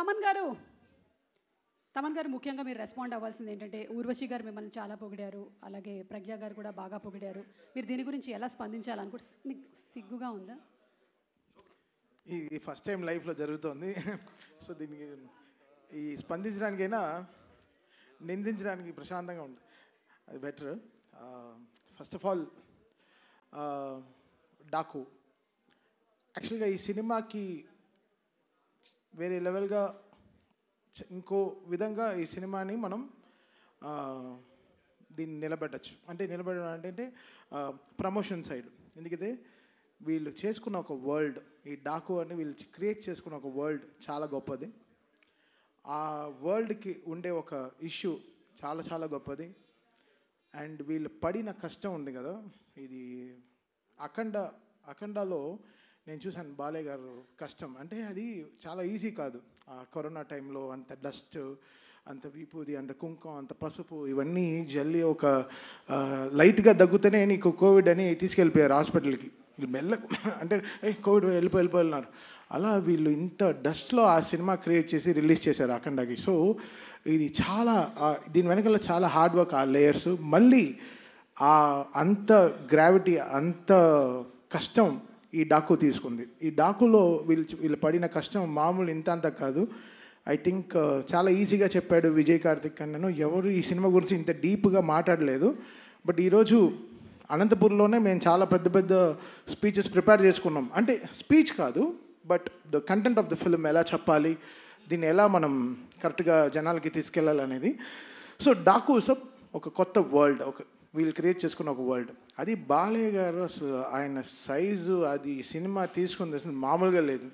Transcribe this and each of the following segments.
తమన్ గారు తమన్ గారు ముఖ్యంగా మీరు రెస్పాండ్ అవ్వాల్సింది ఏంటంటే ఊర్వశి గారు మిమ్మల్ని చాలా పొగిడారు, అలాగే ప్రజ్ఞ గారు కూడా బాగా పొగిడారు. మీరు దీని గురించి ఎలా స్పందించాలనుకుంటే మీకు సిగ్గుగా ఉందా? ఇది ఫస్ట్ టైం లైఫ్లో జరుగుతుంది. సో దీనికి ఈ స్పందించడానికైనా నిందించడానికి ప్రశాంతంగా ఉంటుంది, అది better. First of all Daaku యాక్చువల్గా ఈ సినిమాకి వేరే లెవెల్గా ఇంకో విధంగా ఈ సినిమాని మనం దీన్ని నిలబెట్టచ్చు. అంటే నిలబెట్టడం అంటే ప్రమోషన్ సైడ్. ఎందుకంటే వీళ్ళు చేసుకున్న ఒక వరల్డ్, ఈ డాకు అని వీళ్ళు క్రియేట్ చేసుకున్న ఒక వరల్డ్ చాలా గొప్పది. ఆ వరల్డ్కి ఉండే ఒక ఇష్యూ చాలా చాలా గొప్పది. అండ్ వీళ్ళు పడిన కష్టం ఉంది కదా, ఇది అఖండాలో నేను చూశాను బాలయ్య గారు కష్టం. అంటే అది చాలా ఈజీ కాదు. ఆ కరోనా టైంలో అంత డస్ట్, అంత విపూది, అంత కుంకుమ, అంత పసుపు ఇవన్నీ జల్లి ఒక లైట్గా దగ్గుతూనే నీకు కోవిడ్ అని తీసుకెళ్ళిపోయారు హాస్పిటల్కి. వీళ్ళు అంటే కోవిడ్ వెళ్ళిపోయినారు. అలా వీళ్ళు ఇంత డస్ట్లో ఆ సినిమా క్రియేట్ చేసి రిలీజ్ చేశారు అఖండాకి. సో ఇది చాలా దీని వెనకాల చాలా హార్డ్ వర్క్, ఆ లేయర్స్, మళ్ళీ అంత గ్రావిటీ, అంత కష్టం ఈ డాకు తీసుకుంది. ఈ డాకులో వీళ్ళు పడిన కష్టం మామూలు ఇంత అంత కాదు. ఐ థింక్ చాలా ఈజీగా చెప్పాడు విజయ్ కార్తిక్ అన్నను. ఎవరు ఈ సినిమా గురించి ఇంత డీప్గా మాట్లాడలేదు. బట్ ఈరోజు అనంతపూర్లోనే మేము చాలా పెద్ద పెద్ద స్పీచెస్ ప్రిపేర్ చేసుకున్నాం. అంటే స్పీచ్ కాదు, but the content of the film ఎలా చెప్పాలి, దీన్ని ఎలా మనం కరెక్ట్గా జనాలకి తీసుకెళ్ళాలనేది. సో డాకు సబ్ ఒక కొత్త వరల్డ్, వీళ్ళు క్రియేట్ చేసుకున్న ఒక వరల్డ్. అది బాలయ్య గారు అసలు ఆయన సైజు, అది సినిమా తీసుకుంది అసలు మామూలుగా లేదు.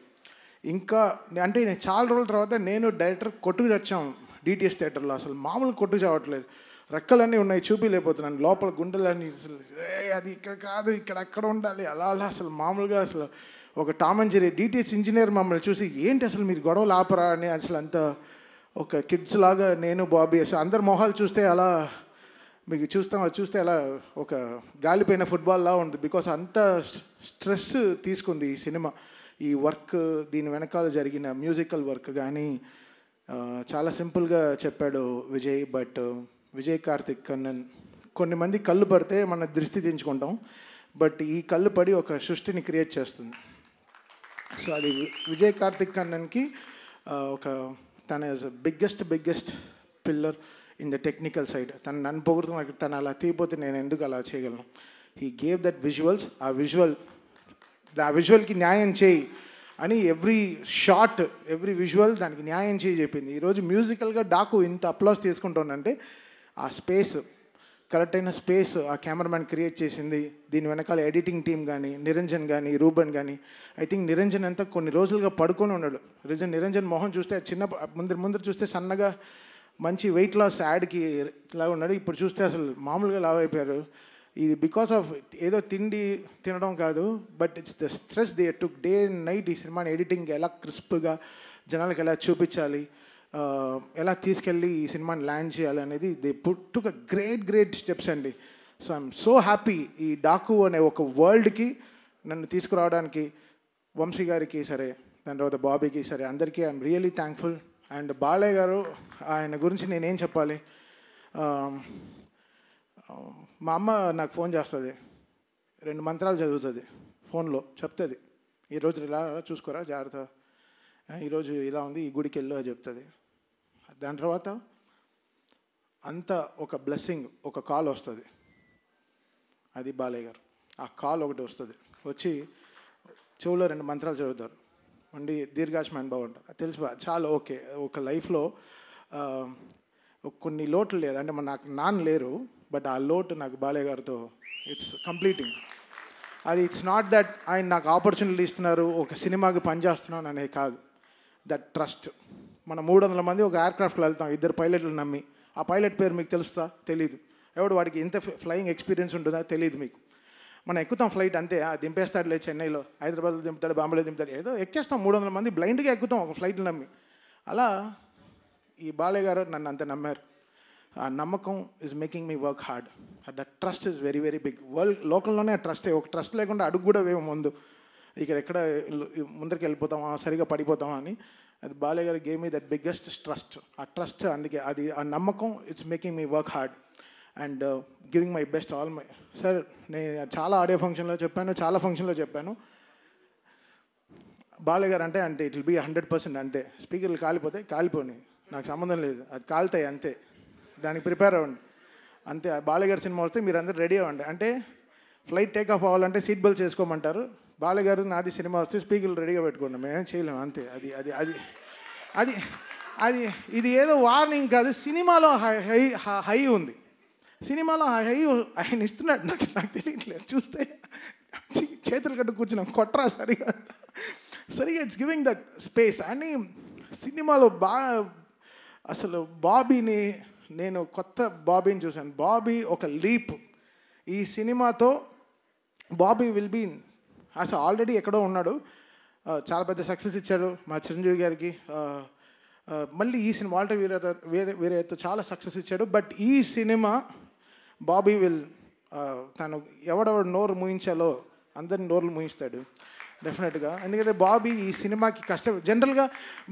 ఇంకా అంటే నేను చాలా రోజుల తర్వాత నేను డైరెక్టర్ కొట్టుకు తెచ్చాం డిటిఎస్ థియేటర్లో. అసలు మామూలు కొట్టుకు చావట్లేదు, రెక్కలన్నీ ఉన్నాయి, చూపిలేకపోతున్నాను, లోపల గుండెలన్నీ అసలు అది ఇక్కడ కాదు, ఇక్కడ అక్కడ ఉండాలి, అలా అలా అసలు మామూలుగా అసలు ఒక Tom and Jerry DTS engineer మమ్మల్ని చూసి ఏంటి అసలు మీరు గొడవలు ఆపరా అని అసలు అంత ఒక కిడ్స్ లాగా నేను బాబీ అసలు అందరు మొహాలు చూస్తే అలా మీకు చూస్తే అలా ఒక గాలిపోయిన ఫుట్బాల్లా ఉంది. బికాస్ అంత స్ట్రెస్ తీసుకుంది ఈ సినిమా. ఈ వర్క్, దీని వెనకాల జరిగిన మ్యూజికల్ వర్క్ కానీ చాలా సింపుల్గా చెప్పాడు విజయ్. బట్ విజయ్ కార్తిక్ కన్నన్ కొన్ని మంది కళ్ళు పడితే మన దృష్టి దించుకుంటాం, బట్ ఈ కళ్ళు పడి ఒక సృష్టిని క్రియేట్ చేస్తుంది. సో అది విజయ్ కార్తిక్ కన్నన్కి ఒక తన biggest pillar in the technical side. నన్ను పొగుడుతున్నా, తను అలా తీయపోతే నేను ఎందుకు అలా చేయగలను. హీ గేవ్ దట్ విజువల్స్, ఆ విజువల్కి న్యాయం చేయి అని ఎవ్రీ షాట్, ఎవ్రీ విజువల్ దానికి న్యాయం చేయి చెప్పింది. ఈరోజు మ్యూజికల్గా డాకు ఇంత అప్లాస్ తీసుకుంటుందంటే ఆ స్పేస్, కరెక్ట్ అయిన స్పేస్ ఆ కెమెరామ్యాన్ క్రియేట్ చేసింది. దీని వెనకాల ఎడిటింగ్ టీమ్ కానీ, నిరంజన్ కానీ, రూబన్ కానీ. ఐ థింక్ నిరంజన్ అంతా కొన్ని రోజులుగా పడుకొని ఉన్నాడు. నిరంజన్ మొహం చూస్తే చిన్న ముందర చూస్తే సన్నగా మంచి వెయిట్ లాస్ యాడ్కి ఇలా ఉన్నాడు. ఇప్పుడు చూస్తే అసలు మామూలుగా లావ్ అయిపోయారు. ఇది బికాస్ ఆఫ్ ఏదో తినడం కాదు, but it's the stress they took day and night. ఈ సినిమాని ఎడిటింగ్ ఎలా క్రిస్ప్గా జనాలకు ఎలా చూపించాలి, ఎలా తీసుకెళ్ళి ఈ సినిమాని ల్యాండ్ చేయాలి అనేది they took a great steps అండి. సో ఐఎమ్ సో హ్యాపీ ఈ డాకు అనే ఒక వరల్డ్కి నన్ను తీసుకురావడానికి వంశీ గారికి సరే, దాని తర్వాత బాబీకి సరే, అందరికీ I'm really thankful. And Balayya గారు, ఆయన గురించి నేనేం చెప్పాలి. మా అమ్మ నాకు ఫోన్ చేస్తుంది, 2 మంత్రాలు చదువుతుంది ఫోన్లో, చెప్తుంది ఈరోజు ఇలా చూసుకోరా జాగ్రత్త, ఈరోజు ఇలా ఉంది, ఈ గుడికి వెళ్ళు అని చెప్తుంది. దాని తర్వాత అంత ఒక బ్లెస్సింగ్, ఒక కాల్ వస్తుంది, అది బాలయ్య గారు. ఆ కాల్ ఒకటి వస్తుంది, వచ్చి చెవులో 2 మంత్రాలు చదువుతారు, ఉండి దీర్ఘాయుష్మాన్ భవ అంటారు. తెలుసు చాలా ఓకే. ఒక లైఫ్లో కొన్ని లోట్లు లేదు, అంటే నాకు నాన్న లేరు, బట్ ఆ లోటు నాకు బాలయ్య గారితో ఇట్స్ కంప్లీటింగ్. అది ఇట్స్ నాట్ దట్ ఆయన నాకు ఆపర్చునిటీ ఇస్తున్నారు, ఒక సినిమాకి పనిచేస్తున్నాను అనేది కాదు. That trust. మన 300 మంది ఒక ఎయిర్క్రాఫ్ట్లో వెళ్తాం, 2 పైలట్లు నమ్మి. ఆ పైలట్ పేరు మీకు తెలుస్తా? తెలీదు. ఎవడు వాడికి ఎంత ఫ్లయింగ్ ఎక్స్పీరియన్స్ ఉంటుందా తెలియదు మీకు. మనం ఎక్కుతాం ఫ్లైట్ అంతే, దింపేస్తాడులే చెన్నైలో, హైదరాబాద్లో దింపుతాడు, బాంబేలో దింపుతాడు, ఏదో ఎక్కేస్తాం. 300 మంది బ్లైండ్గా ఎక్కుతాం ఒక ఫ్లైట్లు నమ్మి. అలా ఈ బాలయ్య గారు నన్ను అంత నమ్మారు. ఆ నమ్మకం is making me work hard. That trust is very very big. లోకల్లోనే ఆ ట్రస్టే. ఒక ట్రస్ట్ లేకుండా అడుగు కూడా వేము ముందు. ఇక్కడ ఎక్కడ ముందరికి వెళ్ళిపోతామా, సరిగా పడిపోతామా అని. అది బాలయ్య గారు game me that biggest trust. ఆ ట్రస్ట్ అందుకే అది ఆ నమ్మకం it's making me work hard and giving my best all my. Sir నేను చాలా ఆడియో ఫంక్షన్లో చెప్పాను, చాలా ఫంక్షన్లో చెప్పాను, బాలయ్య గారు అంటే ఇట్ విల్ బీ 100% అంతే. స్పీకర్లు కాలిపోతే కాలిపోయి, నాకు సంబంధం లేదు, అది కాలుతాయి అంతే, దానికి ప్రిపేర్ అవ్వండి అంతే. బాలయ్య గారి సినిమా వస్తే మీరు అందరూ రెడీ అవ్వండి. అంటే ఫ్లైట్ టేక్ ఆఫ్ అవ్వాలంటే సీట్ బెల్ట్ చేసుకోమంటారు, బాలయ్య గారు నాది సినిమా వస్తే స్పీకర్లు రెడీగా పెట్టుకోండి, మేమేం చేయలేము అంతే. అది అది అది అది అది ఇది ఏదో వార్నింగ్ కాదు, సినిమాలో హై ఉంది, సినిమాలో హై ఆయన ఇస్తున్నాడు. నాకు తెలియట్లేదు, చూస్తే చేతులు కట్టు కూర్చున్నాం, కొట్రా సరిగా ఇట్స్ గివింగ్ దట్ స్పేస్. అని సినిమాలో అసలు బాబీని నేను కొత్త బాబీని చూశాను. బాబీ ఒక లీప్. ఈ సినిమాతో బాబీ విల్ బీ అసలు ఆల్రెడీ ఎక్కడో ఉన్నాడు, చాలా పెద్ద సక్సెస్ ఇచ్చాడు మా చిరంజీవి గారికి. మళ్ళీ ఈ సినిమా వాల్టర్ వీరయ్యతో చాలా సక్సెస్ ఇచ్చాడు. బట్ ఈ సినిమా బాబీ విల్ తను ఎవడెవడు నోరు మూయించాలో అందరిని నోర్లు మూయిస్తాడు డెఫినెట్గా. ఎందుకంటే బాబీ ఈ సినిమాకి జనరల్గా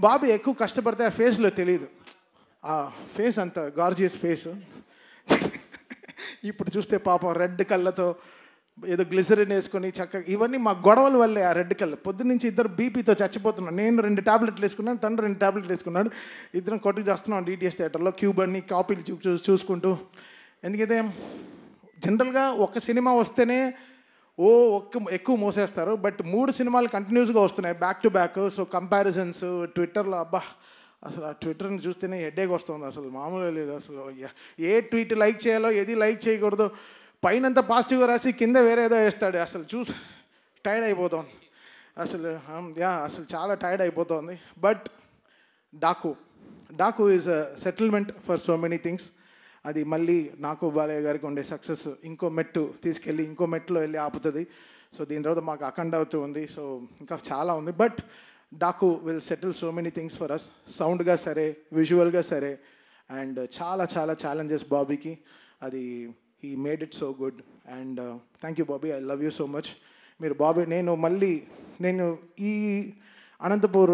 బాబీ ఎక్కువ కష్టపడితే ఆ ఫేస్లో తెలియదు, ఆ ఫేస్ అంత గార్జియస్ ఫేస్. ఇప్పుడు చూస్తే పాపం రెడ్ కళ్ళతో ఏదో గ్లిసరిన్ వేసుకొని చక్కగా, ఇవన్నీ మా గొడవల వల్లే. ఆ రెడ్ కళ్ళు పొద్దున్నుంచి ఇద్దరు బీపీతో చచ్చిపోతున్నాను. నేను 2 టాబ్లెట్లు వేసుకున్నాను, తను 2 టాబ్లెట్లు వేసుకున్నాడు, ఇద్దరం కొట్టుకు చేస్తున్నాం డిటిఎస్ థియేటర్లో క్యూబ్ అన్ని కాపీలు చూసుకుంటూ. ఎందుకంటే జనరల్గా ఒక సినిమా వస్తేనే ఎక్కువ మోసేస్తారు, బట్ 3 సినిమాలు కంటిన్యూస్గా వస్తున్నాయి back to back. So comparisons ట్విట్టర్లో, అబ్బా అసలు ఆ ట్విట్టర్ని చూస్తేనే హెడ్ఏక్ వస్తుంది, అసలు మామూలుగా లేదు. అసలు ఏ ట్వీట్ లైక్ చేయాలో ఏది లైక్ చేయకూడదు, పైనంతా పాజిటివ్గా రాసి కింద వేరే ఏదో వేస్తాడు. అసలు చూసి టైర్డ్ అయిపోతాం అసలు. అసలు చాలా టైర్డ్ అయిపోతుంది. But Daaku is a settlement for so many things. అది మళ్ళీ నాకు బాలయ్య గారికి ఉండే సక్సెస్ ఇంకో మెట్టు తీసుకెళ్ళి ఇంకో మెట్టులో వెళ్ళి ఆపుతుంది. సో దీని తర్వాత మాకు అఖండ అవుతూ ఉంది, సో ఇంకా చాలా ఉంది. But Daaku will settle so many things for us, సౌండ్గా సరే, విజువల్గా సరే. అండ్ చాలా చాలా ఛాలెంజెస్ బాబీకి, అది he made it so good. And thank you Bobby, I love you so much. మీరు బాబీ, నేను ఈ అనంతపూర్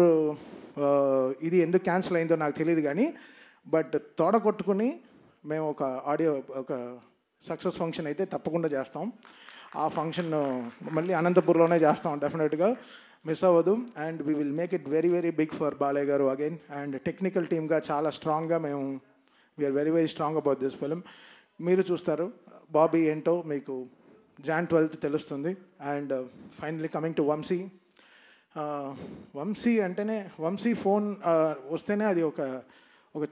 ఇది ఎందుకు క్యాన్సిల్ అయిందో నాకు తెలియదు కానీ, బట్ తోడ కొట్టుకుని మేము ఒక సక్సెస్ ఫంక్షన్ అయితే తప్పకుండా చేస్తాం. ఆ ఫంక్షన్ మళ్ళీ అనంతపూర్లోనే చేస్తాం డెఫినెట్గా, మిస్ అవ్వదు. And we will make it very very big for Balayya గారు అగైన్. అండ్ టెక్నికల్ టీమ్గా చాలా స్ట్రాంగ్గా we are very very strong about this film. మీరు చూస్తారు బాబీ ఏంటో మీకు Jan 12th తెలుస్తుంది. And finally coming to Vamsi. Vamsi అంటేనే, వంశీ ఫోన్ వస్తేనే అది ఒక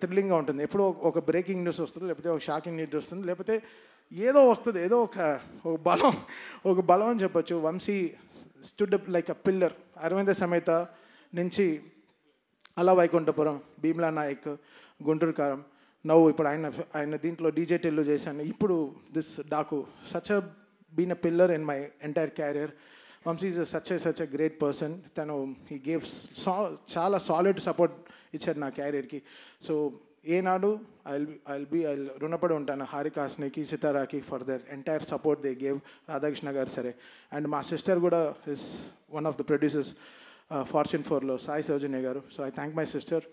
థ్రిల్లింగ్గా ఉంటుంది. ఎప్పుడో ఒక బ్రేకింగ్ న్యూస్ వస్తుంది, లేకపోతే ఒక షాకింగ్ న్యూస్ వస్తుంది, లేకపోతే ఏదో వస్తుంది, ఏదో ఒక బలం అని చెప్పొచ్చు. Vamsi stood up like a pillar. Aravinda Sametha నుంచి అలా వైకుంఠపురం, భీమ్లా నాయక్, గుంటూరు కారం, నవ్వు ఇప్పుడు ఆయన దీంట్లో డీజే టెల్లు చేశాను, ఇప్పుడు this Daaku. Such a been a pillar in my entire career. Vamsi is such a great person. తను హీ గేవ్ చాలా సాలిడ్ సపోర్ట్ ఇచ్చారు నా క్యారియర్కి. సో ఏనాడు ఐ రుణపడి ఉంటాను హారికాస్నికి, సితారాకి for their entire support they gave. Radhakrishna garu సరే, అండ్ మా సిస్టర్ కూడా is one of the producers Fortune 4లో Sai Soujanya garu. So I thank my sister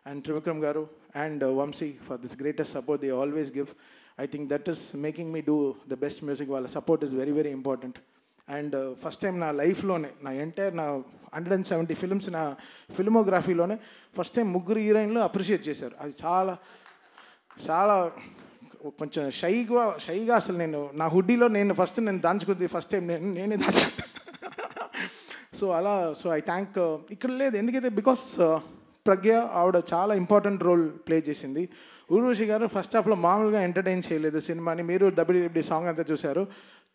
and Trivikram garu and Vamsi for this greatest support they always give. I think that is making me do the best music. వాళ్ళ support is very very important. And first time నా లైఫ్లోనే, నా entire నా 170 films నా ఫిల్మోగ్రఫీలోనే first time 3 హీరోయిన్లు appreciate చేశారు. అది చాలా చాలా కొంచెం షైగా అసలు నేను నా హుడ్డీలో ఫస్ట్ దాచుకుంది ఫస్ట్ టైం నేనే దాచుకుంటాను. So I thank. ఇక్కడ లేదు ఎందుకైతే బికాస్ ప్రజ్ఞ ఆవిడ చాలా ఇంపార్టెంట్ రోల్ ప్లే చేసింది. ఊర్వశి గారు ఫస్ట్ హాఫ్లో మామూలుగా ఎంటర్టైన్ చేయలేదు సినిమాని. మీరు డబ్ల్యూడబ్ల్యూ సాంగ్ అంతా చూశారు.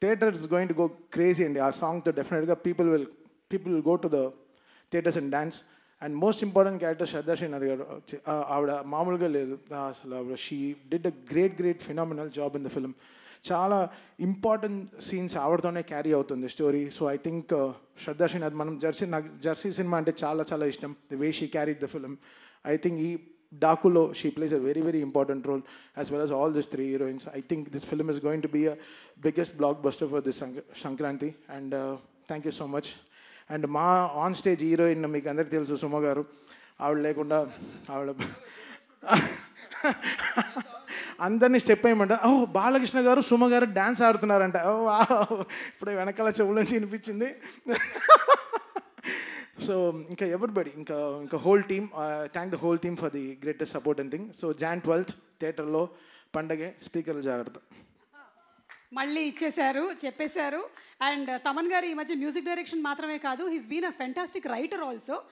Theatre is going to go crazy అండి ఆ సాంగ్తో. డెఫినెట్గా people will go to the theatres and dance. And most important character Shraddha Srinath garu. ఆవిడ మామూలుగా లేదు అసలు. ఆవిడ she did a great phenomenal job in the film. చాలా ఇంపార్టెంట్ సీన్స్ ఆవిడతోనే క్యారీ అవుతుంది story. So I think Shraddha Srinath, నాకు జెర్సీ సినిమా అంటే చాలా ఇష్టం. The way she carried the film. I think ఈ డాకులో she plays a very very important role as well as all these 3 heroines. I think this film is going to be a biggest blockbuster for this Sankranti. And thank you so much. And మా on stage heroine మీకు అందరికీ తెలుసు సుమ గారు. ఆవిడ లేకుండా ఆవిడ అందరినీ step వేయమంట. ఓ బాలకృష్ణ గారు సుమ గారు డ్యాన్స్ ఆడుతున్నారంట. ఓ ఇప్పుడే వెనకాల చెవుల నుంచి వినిపించింది. సో ఇంకా ఎవ్రీబడి ఇంకా whole team, thank the whole team for the greatest support and thing. So Jan 12th థియేటర్లో పండగే, స్పీకర్లు జాగ్రత్త. మళ్ళీ ఇచ్చేశారు, చెప్పేశారు. అండ్ తమన్ గారు ఈ మధ్య మ్యూజిక్ డైరెక్షన్ మాత్రమే కాదు, he's been a fantastic writer also.